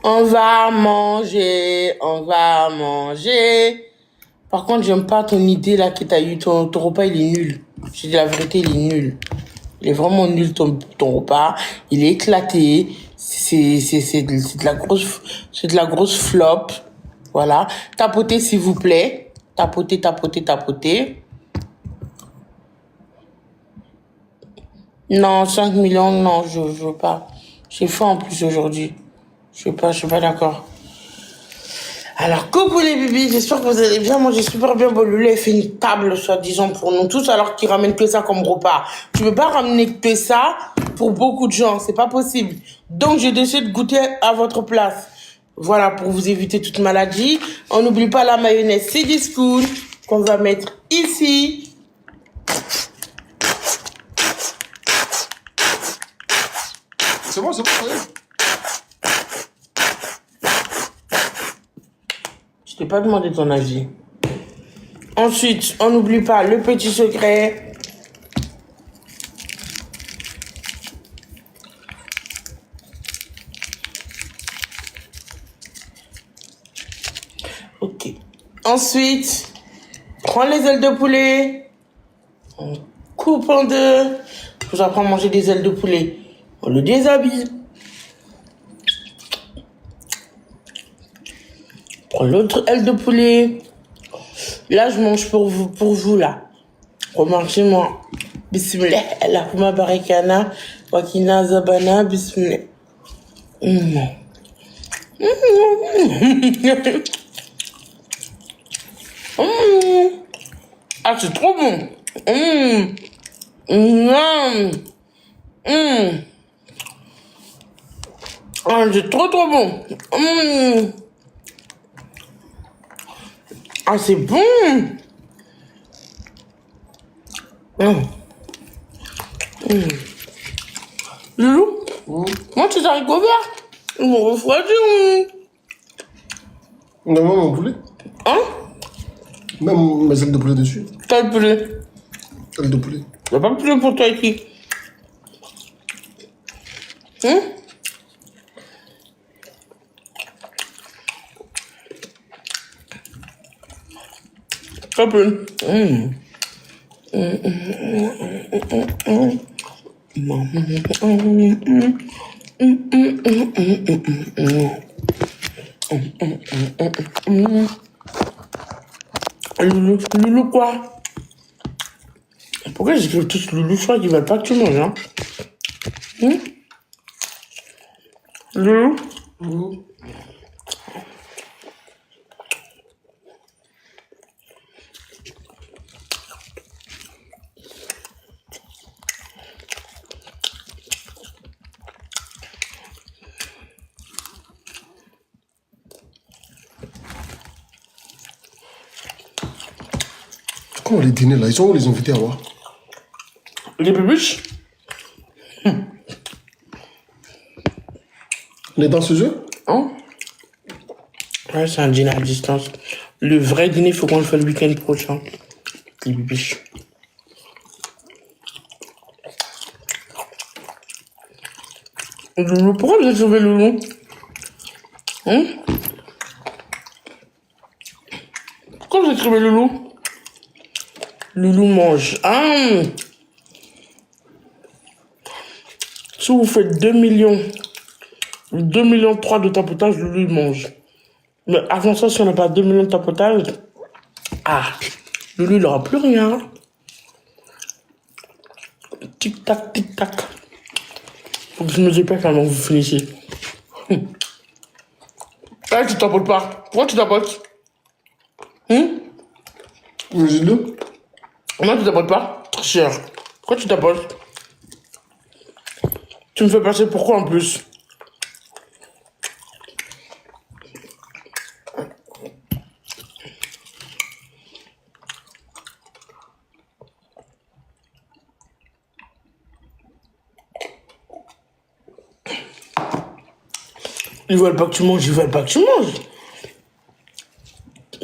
On va manger, on va manger. Par contre, j'aime pas ton idée là que t'as eu. Ton repas, il est nul. Je dis la vérité, il est nul. Il est vraiment nul ton repas. Il est éclaté. C'est de la grosse flop. Voilà. Tapotez, s'il vous plaît. Tapotez, tapotez, tapotez. Non, 5 millions, non, je veux pas. J'ai faim en plus aujourd'hui. Je suis pas d'accord. Alors, coucou les bébés, j'espère que vous allez bien. Moi, j'ai super bien. Bon, Lulu a fait une table, soi-disant, pour nous tous, alors qu'il ramène que ça comme repas. Tu peux pas ramener que ça pour beaucoup de gens, c'est pas possible. Donc, j'ai décidé de goûter à votre place. Voilà, pour vous éviter toute maladie. On n'oublie pas la mayonnaise CD School qu'on va mettre ici. C'est bon, ça y est. Je t'ai pas demandé ton avis. Ensuite, on n'oublie pas le petit secret. Ok. Ensuite, prends les ailes de poulet. On coupe en deux. Je vous apprends à manger des ailes de poulet. On le déshabille. Prends l'autre aile de poulet. Là, je mange pour vous là. Remarquez-moi. Bismillah. Allahumma barakana. Wakina zabana. Bismillah. Ah, c'est trop bon. Ah, c'est trop bon. Ah, c'est bon. Loulou, moi, tu haricots verts, ils m'ont refroidi. On a même mon poulet. Hein? Même mes ailes de poulet dessus. T'as le poulet. Ailes de poulet. Y'a pas de poulet pour toi ici. T'as le poulet. Loulou quoi? Pourquoi j'écris tous Loulou? Je crois qu'ils veulent pas que tu manges, hein? Loulou? Comment les dîners là? Ils sont où les invités à voir? Les bébiches? Les danseuses? Hein? Ouais, c'est un dîner à distance. Le vrai dîner, il faut qu'on le fasse le week-end prochain. Les bébiches. Loulou, pourquoi vous avez sauvé Loulou? Pourquoi vous avez sauvé Loulou? Loulou mange. Si vous faites 2 millions, 2 millions 3 de tapotage, Loulou il mange. Mais avant ça, si on n'a pas 2 millions de tapotage, Loulou il n'aura plus rien. Tic-tac, tic-tac. Faut que je me dépêche avant que vous finissiez. Ah, tu tapotes pas. Pourquoi tu tapotes? J'ai deux. Non, tu tapotes pas. Très cher. Pourquoi tu tapotes? Tu me fais passer pourquoi en plus? Ils veulent pas que tu manges, ils veulent pas que tu manges.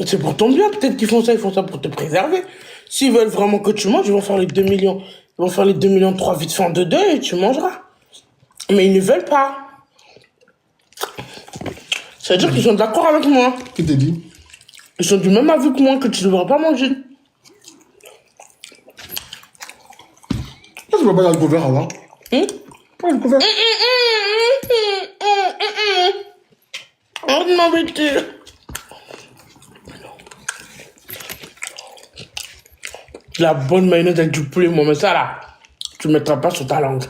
C'est pour ton bien, peut-être qu'ils font ça pour te préserver. S'ils veulent vraiment que tu manges, ils vont faire les 2 millions. Ils vont faire les 2 millions 3 vite fait en 2 et tu mangeras. Mais ils ne veulent pas. Ça veut dire qu'ils sont d'accord avec moi. Qui t'a dit? Ils sont du même avis que moi que tu ne devrais pas manger. Pourquoi tu peux pas dans le couvert avant? Pas le couvert. Arrête de m'embêter. La bonne mayonnaise avec du poulet, moi, mais ça là, tu ne mettras pas sur ta langue.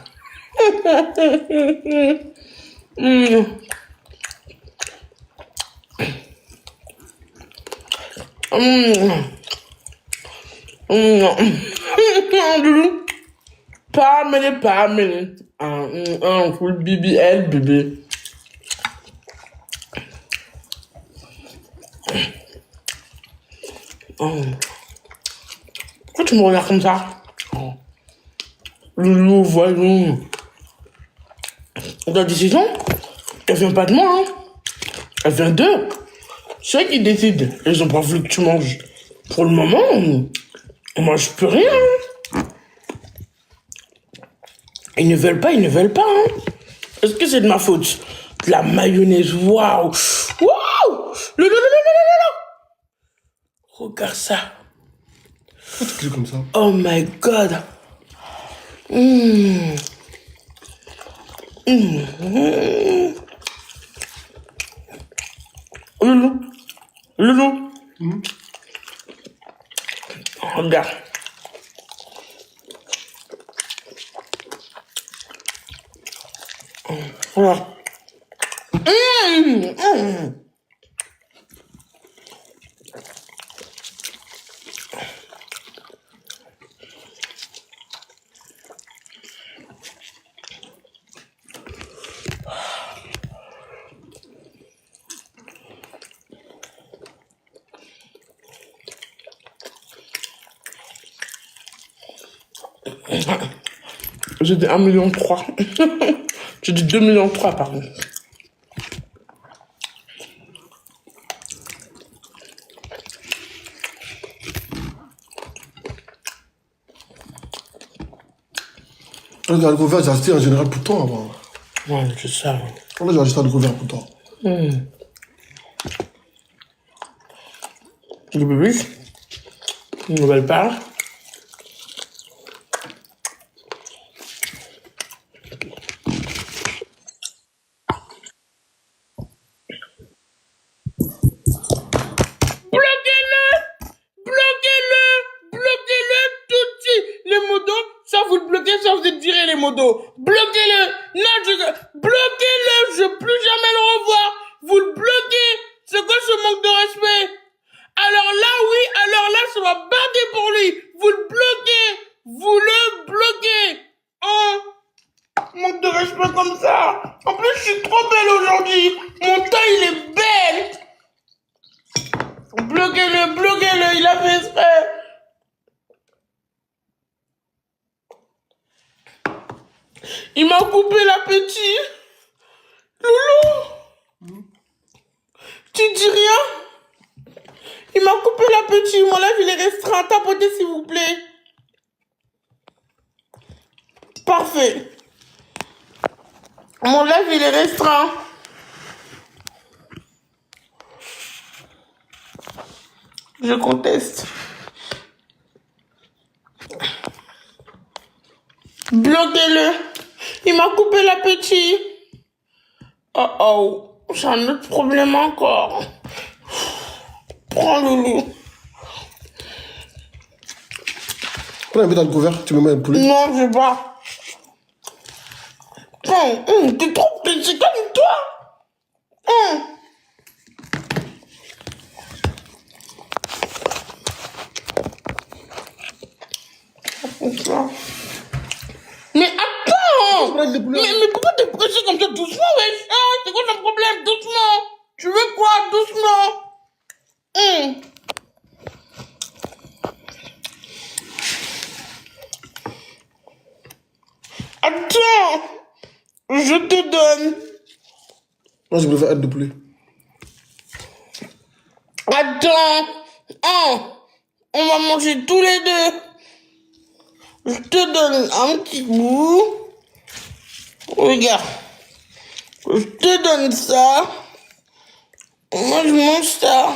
Pas mêlé. Full BBL, bébé. Pourquoi tu me regardes comme ça? Loulou, voyons. Ta décision, elle vient pas de moi, hein. Elle vient d'eux. C'est eux qui décident. Ils ont pas voulu que tu manges. Pour le moment, moi je peux rien. Ils ne veulent pas, hein. Est-ce que c'est de ma faute? De la mayonnaise, waouh. Waouh. Regarde ça. Pourquoi tu cries comme ça? Oh my god. Loulou. Regarde. Voilà. J'ai dit 1,3 million. J'ai dit 2,3 millions, pardon. Dans le couvert, j'ai acheté en général pour toi avant. Ouais, c'est ça. Là, j'ai acheté le couvert pour toi. Le bébé, une nouvelle part. Bloquez-le tout de suite. Les modos, soit vous le bloquez, soit vous êtes viré les modos. Bloquez-le. Non, bloquez-le. Je veux plus jamais le revoir. Vous le bloquez. C'est quoi ce manque de respect? Alors là, oui, alors là, ça va barder pour lui. Vous le bloquez. Vous le bloquez. Oh, manque de respect comme ça. En plus, je suis trop belle aujourd'hui. Mon teint, il est belle. Bloquez-le, il a fait exprès. Il m'a coupé l'appétit. Loulou, tu dis rien? Il m'a coupé l'appétit, mon lèvre il est restreint. Tapotez s'il vous plaît. Parfait. Mon lèvre il est restreint. Je conteste. Bloquez-le. Il m'a coupé l'appétit. Oh, j'ai un autre problème encore. Prends Loulou. Pourquoi tu mets dans le couvert? Tu me mets un poulet? Non, je veux pas. Prends, t'es trop petit comme toi. Mais attends! Mais pourquoi t'es pressé comme ça doucement, wesh? C'est quoi ton problème? Doucement! Tu veux quoi? Doucement! Attends! Je te donne. Moi, je préfère être de poulet. Attends! On va manger tous les deux. Je te donne un petit bout. Regarde. Je te donne ça. Moi, je mange ça.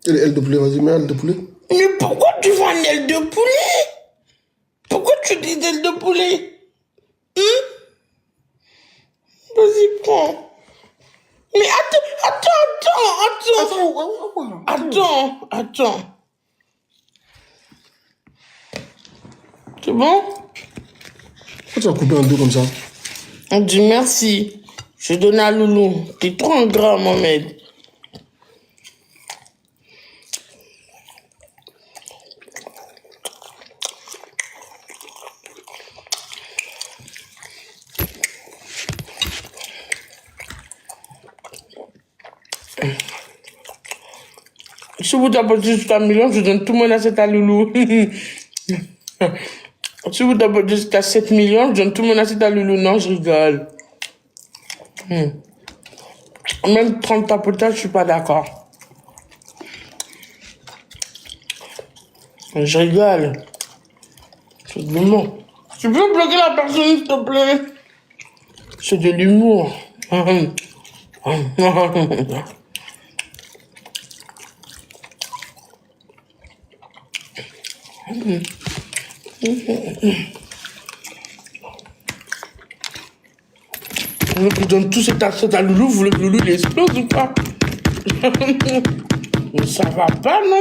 Et les ailes de poulet, vas-y, mets ailes de poulet. Mais pourquoi tu veux un aile de poulet? Pourquoi tu dis aile de poulet? Vas-y, prends. Mais attends. C'est bon? Pourquoi tu as coupé en deux comme ça? On dit merci. Je donne à Loulou. T'es trop ingrat, Mohamed. Si vous t'apportez jusqu'à 1 million, je donne tout mon assiette à Loulou. Si vous t'apportez jusqu'à 7 millions, je donne tout mon assiette à Loulou. Non, je rigole. Même 30 tapotages, je suis pas d'accord. Je rigole. C'est de l'humour. Tu peux bloquer la personne, s'il te plaît? C'est de l'humour. Vous voulez que je donne tout cet assiette à Loulou? Vous voulez que Loulou il explose ou pas? Mais ça va pas, non?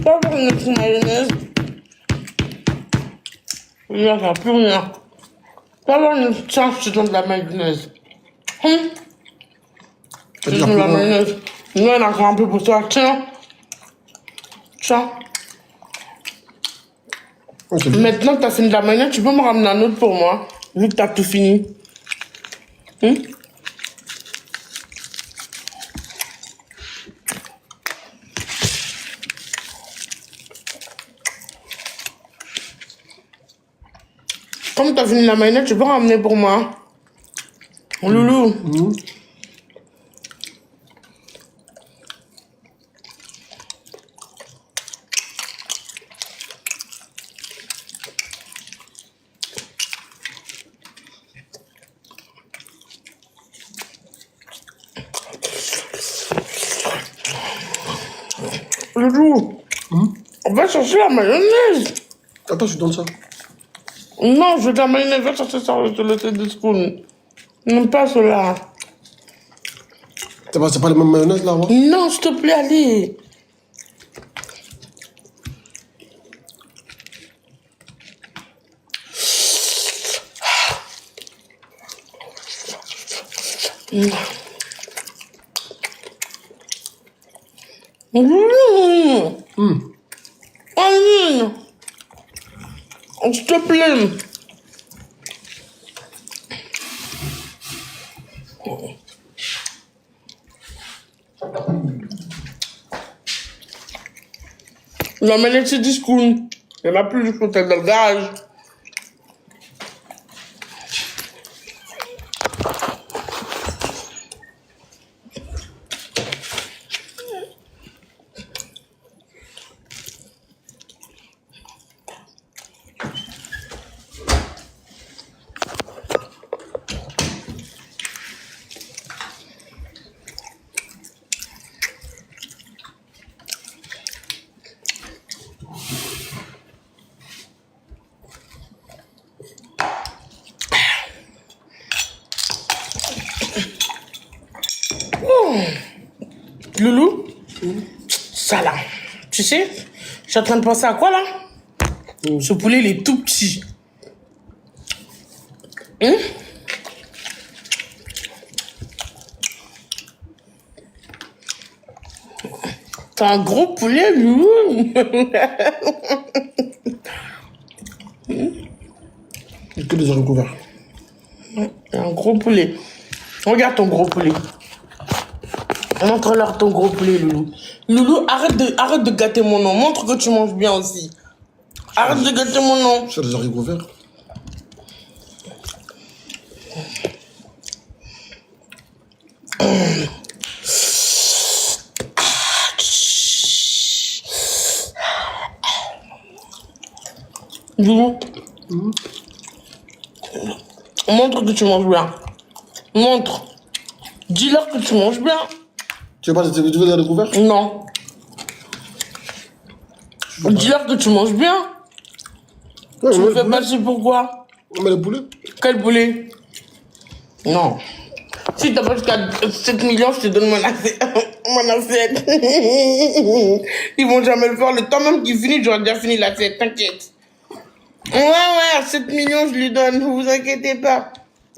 Pas avoir une autre mayonnaise. Il n'y a plus rien. Pas avoir une autre chance, je te donne de la mayonnaise. Je te donne de la mayonnaise. Nous, on a encore un peu pour toi. Tiens. Okay. Maintenant que tu as fini de la mayonnaise, tu peux me ramener un autre pour moi, vu que tu as tout fini. Comme tu as fini la mayonnaise, tu peux ramener pour moi. Loulou. Loulou. On va chercher la mayonnaise. Attends, je donne ça. Non, je veux de la mayonnaise. Va chercher ça sur le tête de spoon. Non, pas cela. C'est pas les mêmes mayonnaises là, moi? Non, s'il te plaît, allez. Allez. S'il te plaît. La mayonnaise, c'est du spoon. Il n'y en a plus du côté dans le garage. Loulou, ça là, tu sais, je suis en train de penser à quoi là? Ce poulet, il est tout petit. T'as un gros poulet, Loulou. Il y a que des haricots verts. Un gros poulet. Regarde ton gros poulet. Montre-leur ton gros poulet, Loulou. Loulou, arrête de gâter mon nom. Montre que tu manges bien aussi. Arrête de gâter mon nom. C'est des haricots verts. Doudou. Montre que tu manges bien. Montre. Dis-leur que tu manges bien. Tu veux des découvertes? Non. Dis-leur que tu manges bien. Ouais, Tu me fais passer pour quoi? Mais le poulet? Quel poulet? Non. Si t'as pas jusqu'à 7 millions, je te donne mon assiette. Mon assiette. Ils vont jamais le faire. Le temps même qu'ils finissent, j'aurais déjà fini l'assiette, t'inquiète. Ouais, à 7 millions, je lui donne. Ne vous inquiétez pas.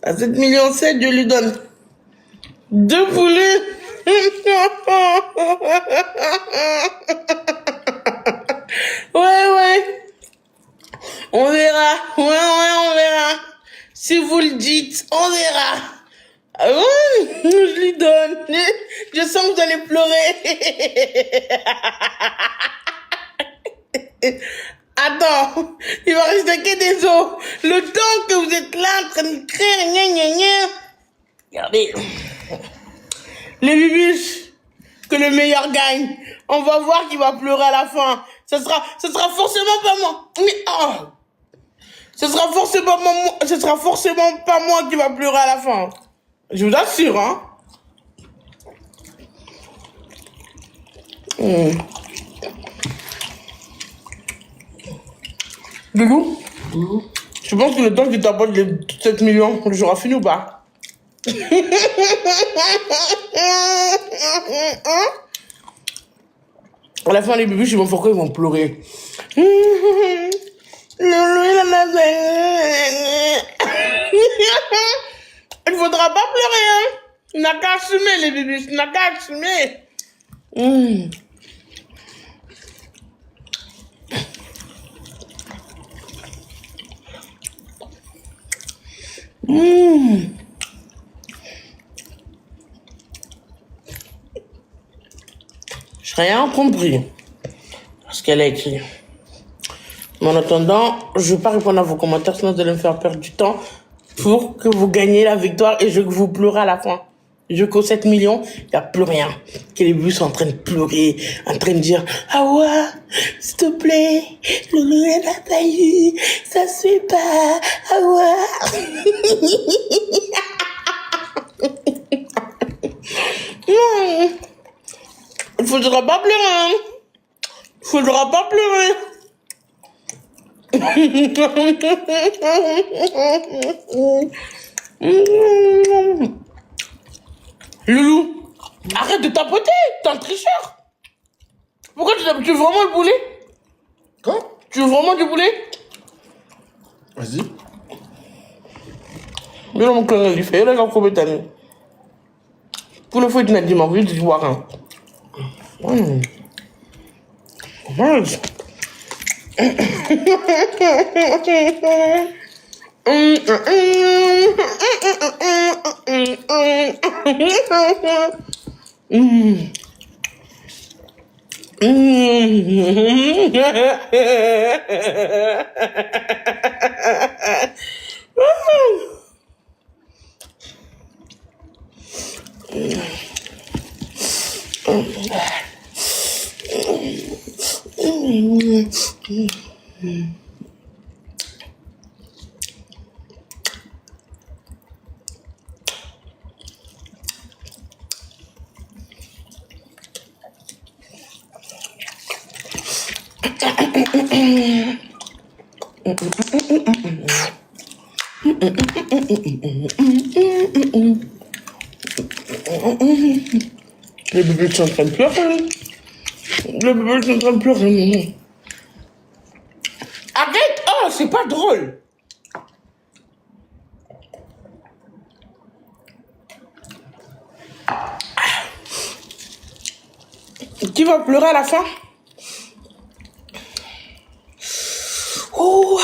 À 7 millions 7, je lui donne 2 poulets. Ouais. On verra. Ouais, on verra. Si vous le dites, on verra. Ah ouais, je lui donne. Je sens que vous allez pleurer. Attends, il va rester que des os. Le temps que vous êtes là en train de crier, gna. Regardez. Les bibus, que le meilleur gagne. On va voir qui va pleurer à la fin. Ce sera forcément pas moi. Mais, oh. Ce sera forcément pas moi qui va pleurer à la fin. Je vous assure, hein. Loulou, je pense que le temps qu'il t'apporte les 7 millions, le jour a fini ou pas? À la fin, les bébés, ils vont faire quoi? Ils vont pleurer. Loulou, il en a il faudra pas pleurer, hein. Il n'a qu'à assumer, les bébés. Il n'a qu'à assumer. J'ai rien compris. Ce qu'elle a écrit. Mais en attendant, je ne vais pas répondre à vos commentaires, sinon vous allez me faire perdre du temps pour que vous gagniez la victoire et je veux que vous pleurez à la fin. Je qu'aux 7 millions, il n'y a plus rien. Que les bus sont en train de pleurer, en train de dire « Ah ouais, s'il te plaît, Loulou, elle n'a pas eu, ça se fait pas, ah ouais. » Il faudra pas pleurer, hein. Il faudra pas pleurer. Loulou, arrête de tapoter, t'es un tricheur. Pourquoi tu veux vraiment le poulet? Quoi? Tu veux vraiment du poulet? Vas-y. Mais non, mon clan, il fait, il a combien d'années? Pour le fouet, tu n'as dit, mais je dis, voir un. Mange. Les bébés sont en train de pleurer. Les bébés sont en train de pleurer. Arrête! Oh, c'est pas drôle! Qui va pleurer à la fin? Oh!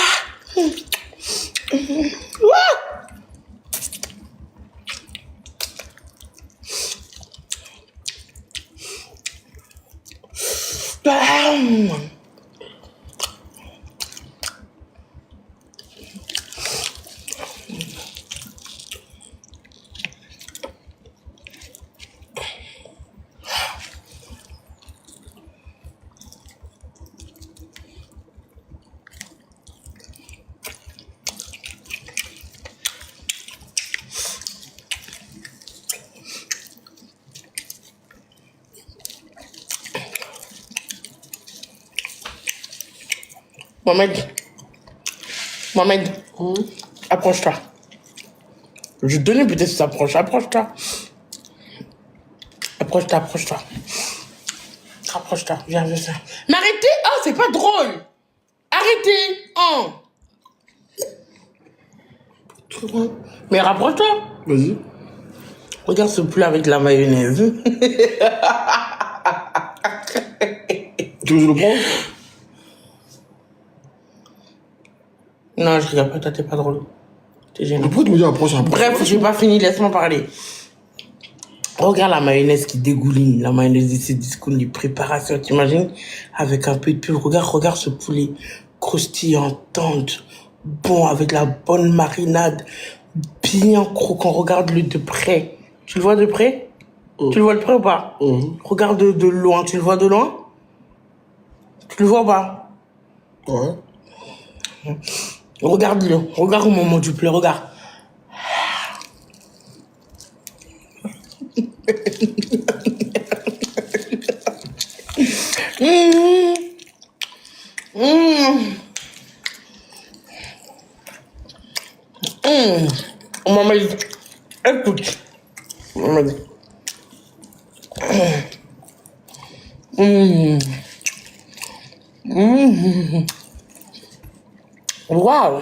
Mohamed, approche-toi. Je te donnais peut-être ça, approche-toi. Approche-toi. Rapproche-toi, viens. Mais arrêtez, oh, c'est pas drôle. Arrêtez, oh. Mais rapproche-toi. Vas-y. Regarde ce plat avec la mayonnaise. Tu veux que je le prends? Non, je regarde pas, toi, t'es pas drôle. T'es gênant. Pourquoi tu me dis approche? Bref, j'ai pas fini, laisse-moi parler. Regarde la mayonnaise qui dégouline, la mayonnaise d'ici, les préparations, t'imagines? Avec un peu de pub. Regarde ce poulet croustillant, tendre, bon, avec la bonne marinade, bien croquant. Regarde-le de près. Tu le vois de près? Tu le vois de près ou pas? Regarde de loin. Tu le vois de loin? Tu le vois pas? Ouais. Regarde-le. Regarde au moment du plat. Regarde. Maman, écoute. Maman. Waouh.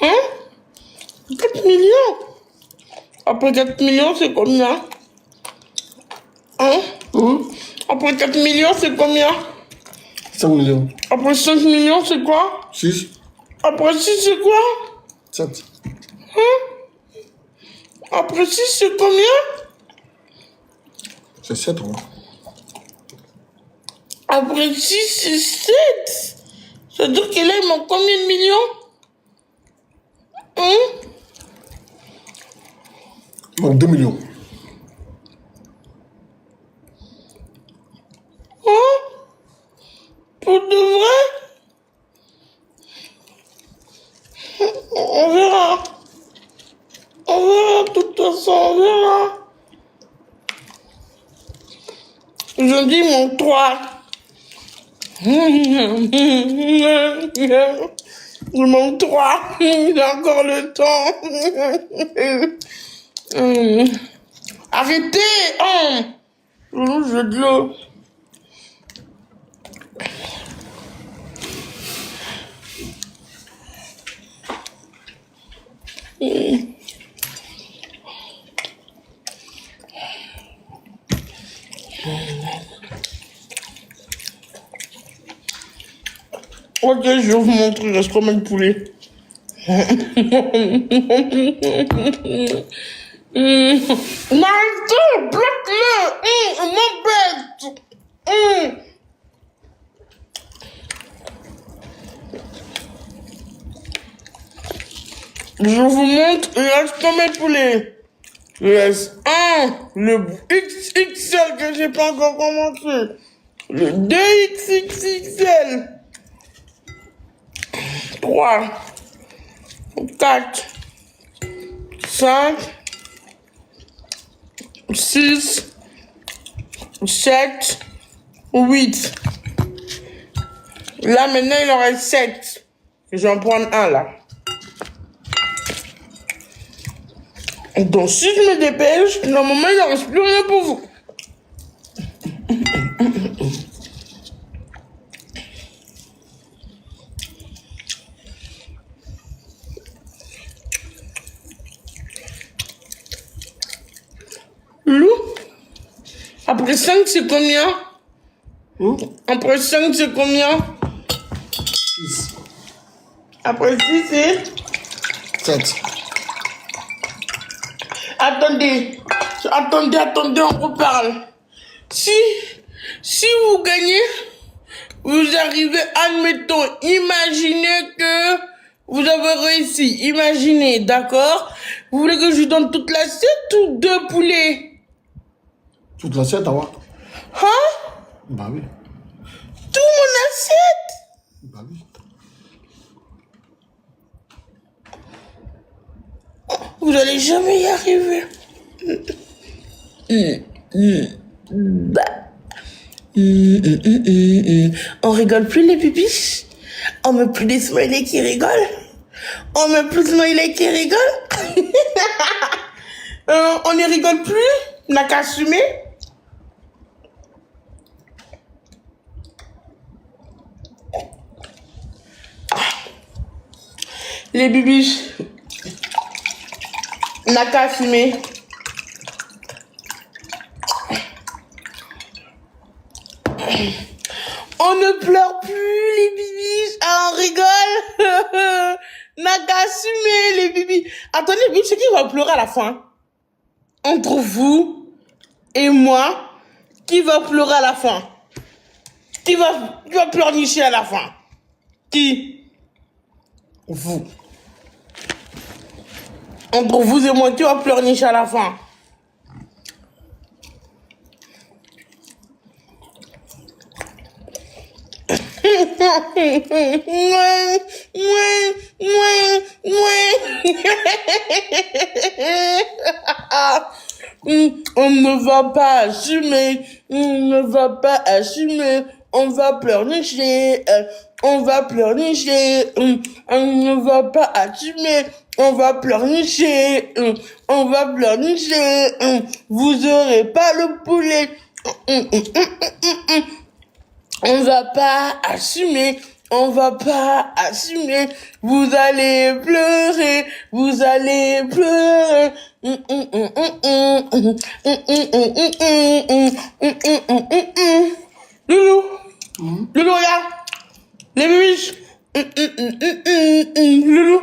Hein? 4 millions. Après 4 millions, c'est combien? Hein? Après 4 millions, c'est combien? 5 millions. Après 5 millions, c'est quoi? 6. Après 6, c'est quoi? 7. Après 6, c'est combien? C'est 7, hein. Après 6, c'est 7. Ça veut dire que là, il manque combien de millions? Il manque 2 millions. Pour de vrai? On verra. De toute façon, on verra. Je dis mon 3. Il manque 3. Il a encore le temps. Arrêtez. Je veux de l'eau. Ok, je vais vous montrer, il reste combien de poulet. Naruto, bloque-le. Il m'embête. Je vous montre, il reste combien de poulet. Il reste le XXL que j'ai pas encore commencé. Le 2XXXL. 3, 4, 5, 6, 7, 8. Là, maintenant, il en reste 7. Je vais en prendre un, là. Donc, si je me dépêche, normalement, il n'en reste plus rien pour vous. Lou, après 5, c'est combien? Après 5, c'est combien? 6. Après 6, c'est 7. Attendez, on reparle. Si vous gagnez, vous arrivez, admettons, imaginez que vous avez réussi. Imaginez, d'accord? Vous voulez que je vous donne toute l'assiette ou 2 poulets? Toute l'assiette, à voir. Bah oui. Tout mon assiette? Bah oui. Vous allez jamais y arriver. On rigole plus les pupilles. On met plus des smileys qui rigolent. On met plus de smileys qui rigolent. On ne rigole plus. On n'a qu'à assumer. Les bibis, on n'a qu'à assumer. On ne pleure plus, les bibis. Ah, on rigole. N'a qu'à assumer, les bibis. Attendez, les bibis, c'est qui va pleurer à la fin? Entre vous et moi, qui va pleurer à la fin? Qui va pleurnicher à la fin? Qui? Vous. Entre vous et moi, qui va pleurnicher à la fin? On ne va pas assumer, on ne va pas assumer, on va pleurnicher, on va pleurnicher, on ne va pas assumer, on va pleurnicher, on va pleurnicher, vous aurez pas le poulet. On va pas assumer, on va pas assumer, vous allez pleurer, vous allez pleurer. Loulou, Loulou, regarde, les bibiches. Loulou,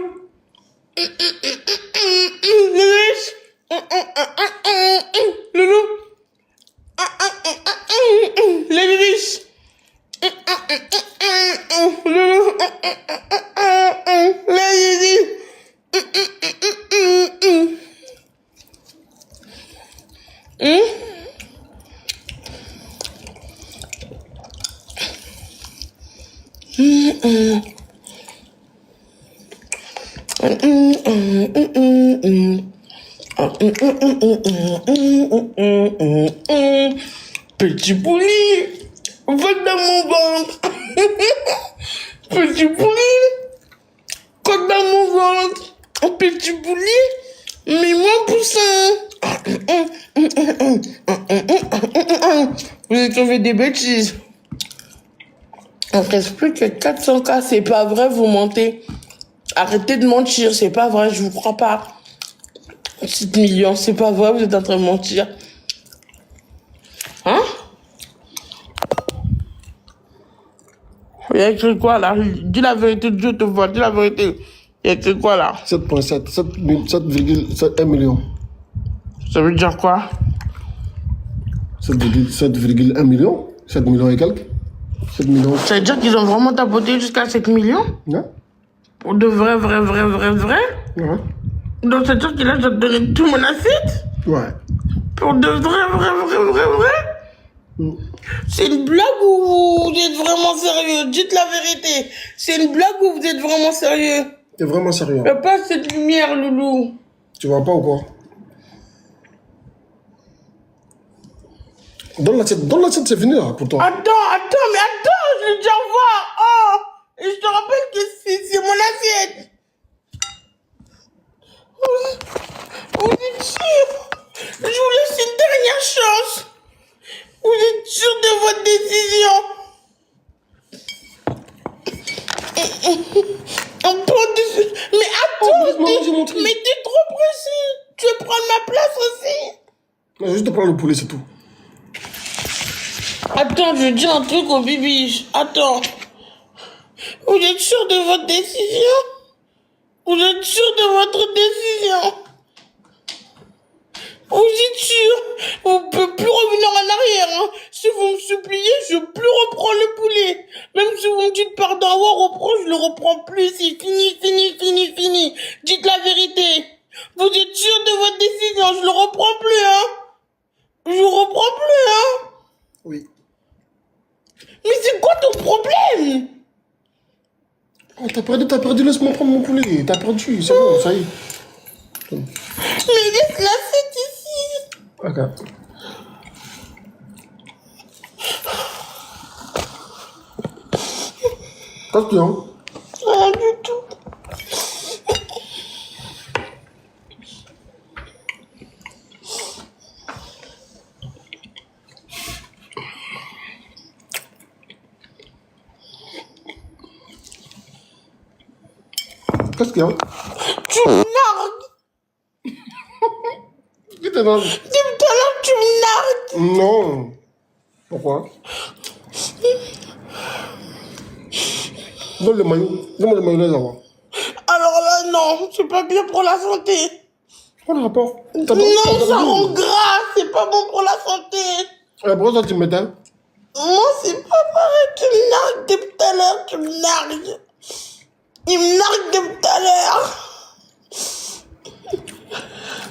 les bibiches. Loulou, les bibiches. Petit poulet, va dans mon ventre. Petit poulet, va dans mon ventre. Petit poulet, mets-moi un poussin. Vous écrivez des bêtises. On ne reste plus que 400K, c'est pas vrai, vous mentez. Arrêtez de mentir, c'est pas vrai, je vous crois pas. 7 millions, c'est pas vrai, vous êtes en train de mentir. Hein? Il y a écrit quoi là? Dis la vérité, Dieu te voit, dis la vérité. Il y a écrit quoi là? 7,7, 7,1 million. Ça veut dire quoi? 7,1 million? 7 millions et quelques? 7 millions. Ça veut dire qu'ils ont vraiment tapoté jusqu'à 7 millions? Ouais. Pour de vrai? Ouais. Donc ça veut dire qu'il a déjà donné tout mon assiette? Ouais. Pour de vrai? C'est une blague ou vous êtes vraiment sérieux? Dites la vérité. C'est une blague ou vous êtes vraiment sérieux? T'es vraiment sérieux? Il n'y a pas cette lumière, Loulou. Tu vois pas ou quoi? Donne l'assiette, c'est fini là pour toi. Attends, je l'ai déjà voir. Oh, et je te rappelle que c'est mon assiette. Vous êtes sûr? Je vous laisse une dernière chance. Vous êtes sûr de votre décision? Mais attends, mais t'es trop précis. Tu veux prendre ma place aussi? Non, juste te prendre le poulet, c'est tout. Attends, je dis un truc au bibiche. Attends. Vous êtes sûr de votre décision? Vous êtes sûr de votre décision? Vous êtes sûr? Vous ne pouvez plus revenir en arrière. Hein. Si vous me suppliez, je ne peux plus reprendre le poulet. Même si vous me dites pardon, reprends, je ne le reprends plus. C'est fini. Dites la vérité. Vous êtes sûr de votre décision? Je ne le reprends plus, hein? Je ne le reprends plus, hein? Oui. Mais c'est quoi ton problème? Oh, t'as perdu, laisse-moi prendre mon poulet. T'as perdu, c'est bon, ça y est. Mais laisse l'assiette ici. Ok. Question. Rien du tout. Qu'est-ce qu'il y a? Tu me nargues. Qui te nargue? Depuis tout à l'heure, tu me nargues. Non. Pourquoi? Donne le maillot. Donne-moi le mayonnaise avant. Alors là, non, c'est pas bien pour la santé. Quel rapport? Non, ça rend gras, c'est pas bon pour la santé. Pourquoi ça tu me mettais? Moi, c'est pas pareil, tu me nargues depuis tout à l'heure, tu me nargues. Il me nargue depuis tout à l'heure.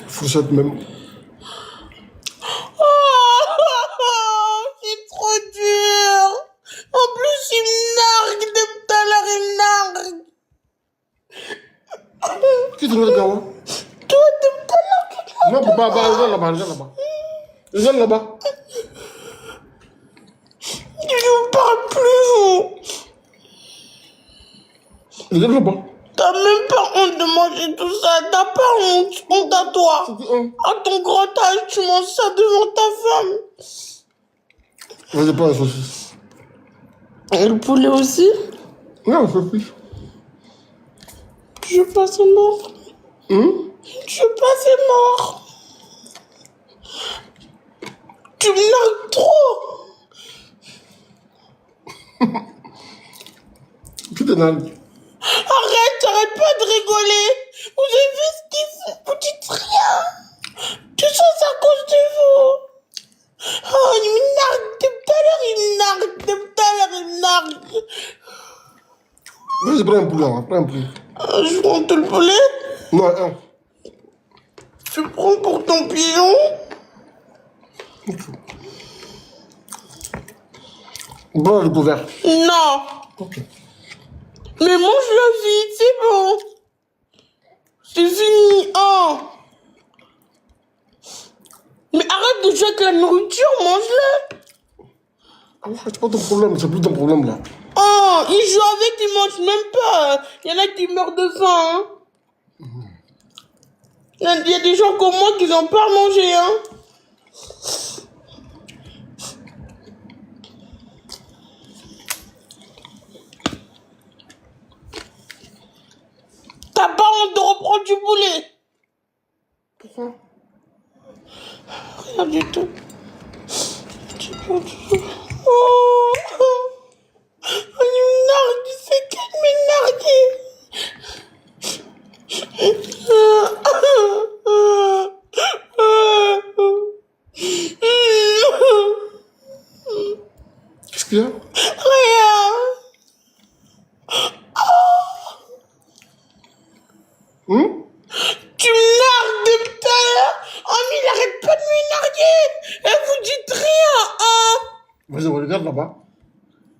Fourchette même. Oh, c'est trop dur. En plus, il me nargue depuis tout à l'heure, il me nargue. Qui te nargue là-bas? Toi, depuis tout à l'heure, tu te Non, papa, regarde là-bas, regarde là-bas. Regarde là-bas. Je ne parle plus. Regarde là-bas. T'as même pas honte de manger tout ça. T'as pas honte. Honte à toi. À ton grand âge, tu manges ça devant ta femme. Vas-y, prends la saucisse. Et le poulet aussi? Non, saucisse. Je veux pas, c'est mort. Je veux pas, c'est mort. Tu me nargues trop. Qui te nargue? Arrête pas de rigoler. Vous avez vu ce qu'il fait? Vous dites rien. Tout ça, c'est à cause de vous. Oh, il me nargue depuis tout à l'heure, il me nargue depuis tout à l'heure, il me nargue. Vas-y, prends un poulet, hein, prends un poulet. Je prends tout le poulet. Non, un. Tu prends pour ton pigeon. Prends le couvert. Non. Ok. Mais mange-le vite, c'est bon. C'est fini. Oh. Mais arrête de jouer avec la nourriture, mange-le. Ah ouais, c'est pas ton problème, c'est plus ton problème là. Oh, ils jouent avec, ils mangent même pas. Il y en a qui meurent de faim. Hein. Il y a des gens comme moi qui n'ont pas à manger. Hein. T'as pas honte de reprendre du poulet? Pourquoi? Rien du tout. Oh, il me nargue, c'est qu'elle me Qu'est-ce qu'il y a? Rien. Tu me nargues depuis tout à l'heure. Oh, mais il arrête pas de me narguer. Et vous dites rien, hein. Vas-y, regarde là-bas.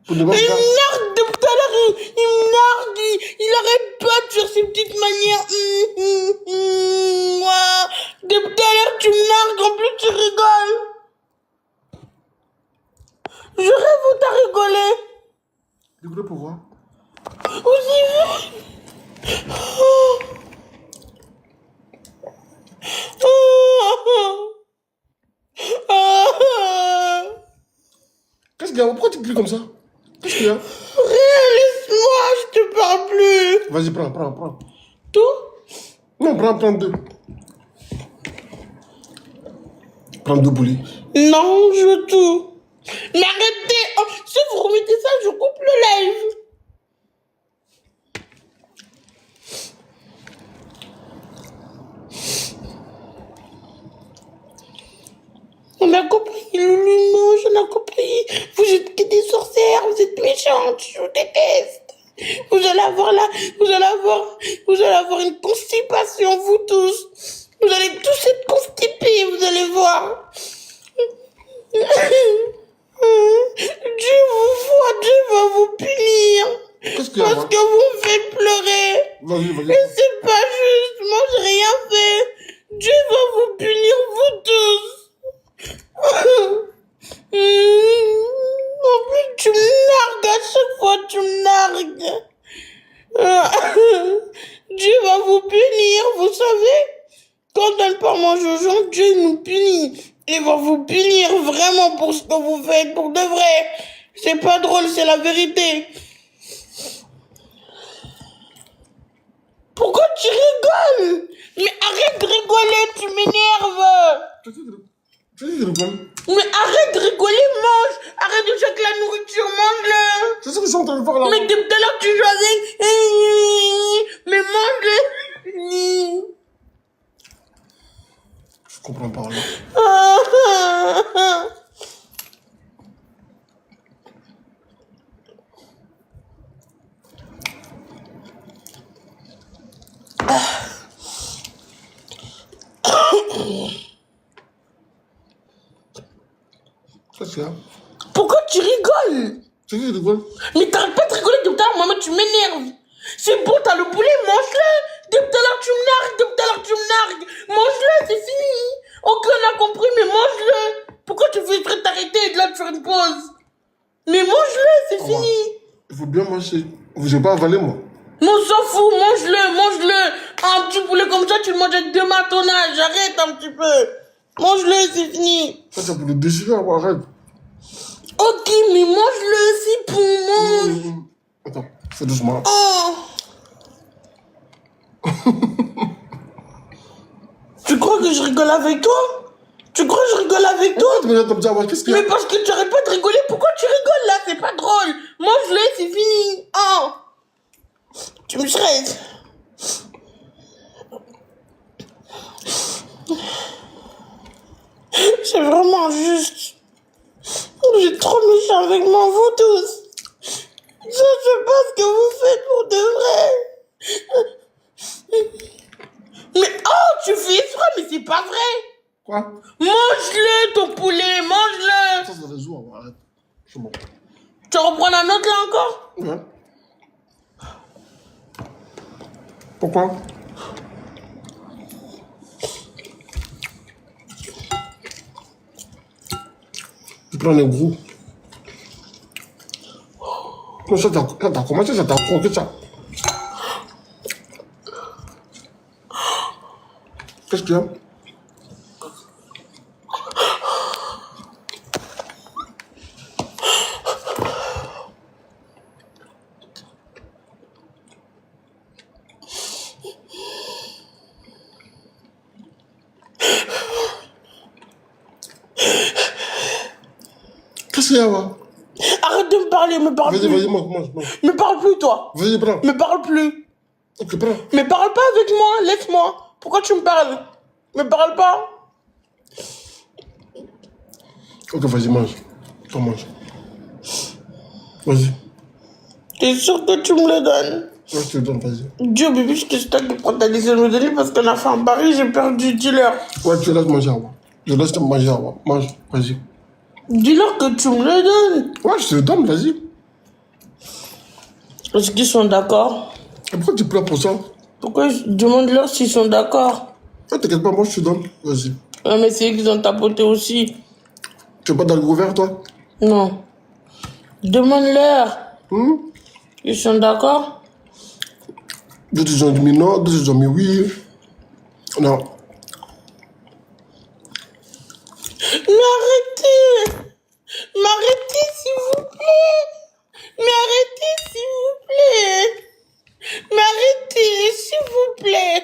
Il me nargue depuis tout à l'heure. Il me nargue. Il arrête pas de faire ses petites manières. Depuis tout à l'heure, tu me nargues. En plus, tu rigoles. Je rêve où t'as rigolé. Rigolez pour voir. Vous y vu? Qu'est-ce qu'il y a? Pourquoi tu cries comme ça? Qu'est-ce qu'il y a? Rien, laisse-moi, je te parle plus. Vas-y, prends. Tout? Non, prends deux. Prends deux poulets. Non, je veux tout. Mais arrêtez. Oh, si vous remettez ça, je coupe le live. On a compris, Loulou mange, on a compris. Vous êtes que des sorcières, vous êtes méchantes, je vous déteste. Vous allez avoir une constipation, vous tous. Vous allez tous être constipés, vous allez voir. Dieu vous voit, Dieu va vous punir. Qu'est-ce qu'il y a? Parce que vous me faites pleurer. Vas-y. Mais c'est pas juste, moi j'ai rien fait. Dieu va vous punir, vous tous. Tu me nargues à chaque fois, tu me nargues. Dieu va vous punir, vous savez. Quand on donne pas manger aux gens, Dieu nous punit. Il va vous punir vraiment pour ce que vous faites, pour de vrai. C'est pas drôle, c'est la vérité. Pourquoi tu rigoles? Mais arrête de rigoler, tu m'énerves. Mais arrête de rigoler, mange. Arrête de jeter la nourriture, mange-le. C'est ce que je suis en train de faire là. Mais depuis tout à l'heure, tu joues avec. Mais mange-le. Je comprends pas là. Qu'est-ce qu'il y a? Pourquoi tu rigoles? C'est qui qui rigole? Mais t'arrêtes pas de rigoler depuis tout à l'heure, maman, tu m'énerves. C'est bon, t'as le poulet, mange-le. Depuis tout à l'heure, tu me nargues, depuis tout à l'heure, tu me nargues. Mange-le, c'est fini. Ok, on a compris, mais mange-le. Pourquoi tu fais exprès de t'arrêter et de là de faire une pause? Mais mange-le, c'est fini. Il faut bien manger. Vous n'avez pas avalé, moi. Non, on s'en fout, mange-le, mange-le. Un petit poulet comme ça, tu le manges avec 2 mains à ton âge. Arrête un petit peu. Mange-le, c'est fini. Ça, c'est pour le déchirer, arrête. Ok, mais mange-le, c'est bon, mange. Attends, fais doucement. Oh. Tu crois que je rigole avec toi? Tu crois que je rigole avec toi? Qu'est-ce qu'il y a? Mais parce que tu arrêtes pas de rigoler, pourquoi tu rigoles là? C'est pas drôle. Mange-le, c'est fini. Oh. Tu me stresses. C'est vraiment juste. Vous êtes trop méchants avec moi, vous tous. Je sais pas ce que vous faites pour de vrai. Mais oh, tu fais exprès, mais c'est pas vrai. Quoi? Mange-le, ton poulet, mange-le. Ça, c'est les jours, arrête. C'est bon. Tu reprends la note là encore? Ouais. Pourquoi? Tu prends les gros. Non, ça t'as commencé, ça t'a croqué ça. Qu'est-ce qu'il y a? Qu'est-ce qu'il y a, là? Arrête de me parler, me parle plus. Vas-y, mange. Me parle plus, toi. Vas-y, prends. Me parle plus. Ok, prends. Me parle pas avec moi, laisse-moi. Pourquoi tu me parles? Me parle pas. Ok, vas-y, mange. Toi, mange. Vas-y. T'es sûr que tu me le donnes? Ouais, je te le donne, vas-y. Dieu, bébé, je te souhaite de prendre ta décision de me donner parce qu'on a fait un pari, j'ai perdu. Dis-leur. Ouais, tu laisses manger à moi. Je laisse te manger à moi. Mange, vas-y. Dis-leur que tu me le donnes. Ouais, je te le donne, vas-y. Est-ce qu'ils sont d'accord? Et pourquoi tu pleures pour ça? Pourquoi je demande-leur s'ils sont d'accord? Ouais, t'inquiète pas, moi je te donne. Vas-y. Ouais, mais c'est eux qui ont tapoté aussi. Tu veux pas dans le ouvert, toi? Non. Demande-leur. Ils sont d'accord? D'autres ils ont mis non, d'autres ils ont mis oui. Non. Mais arrêtez! Mais arrêtez, s'il vous plaît! Mais arrêtez, s'il vous plaît! Mais arrêtez, s'il vous plaît!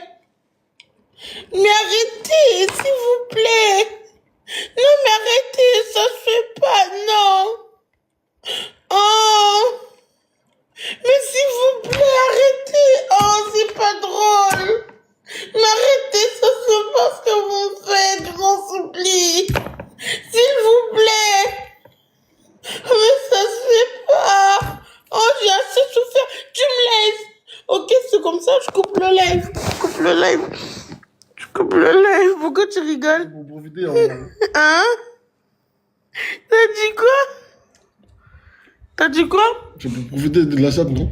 Mais arrêtez, s'il vous plaît! Non, mais arrêtez, ça se fait pas, non! Oh! Mais s'il vous plaît, arrêtez! Oh, c'est pas drôle! Mais arrêtez, ça se fait pas ce que vous faites, je m'en supplie! S'il vous plaît! Mais ça se fait pas! Oh, j'ai assez souffert! Tu me laisses! Ok, c'est comme ça, je coupe le live. Je coupe le live. Pourquoi tu rigoles? Pour profiter, Hein? T'as dit quoi? Tu peux profiter de la chatte, non?